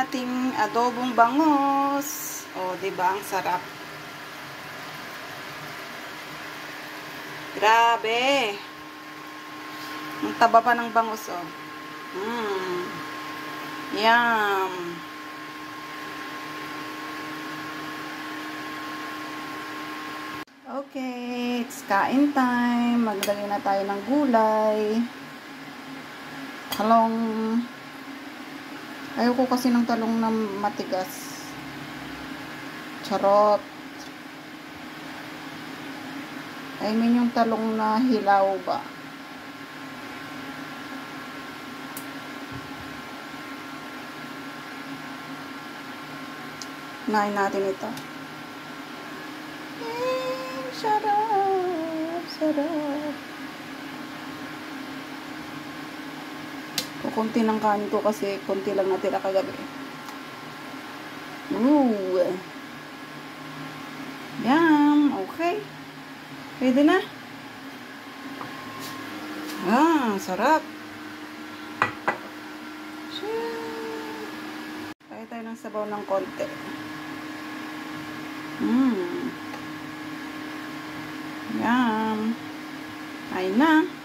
ating adobong bangus. O, diba? Ang sarap. Grabe. Ang taba pa ng bangus, oh. Yum. Okay, it's kain time. Maglagay na tayo ng gulay. Talong. Ayoko kasi ng talong na matigas. Charot. I mean yung talong na hilaw ba. Nain natin ito. Sarap. Sarap. Kukunti ng kanin ko kasi kunti lang natira kagabi. Ooh. Yum. Okay. Pwede na. Sarap. Kaya tayo ng sabaw ng konti. Yum. Ayun na.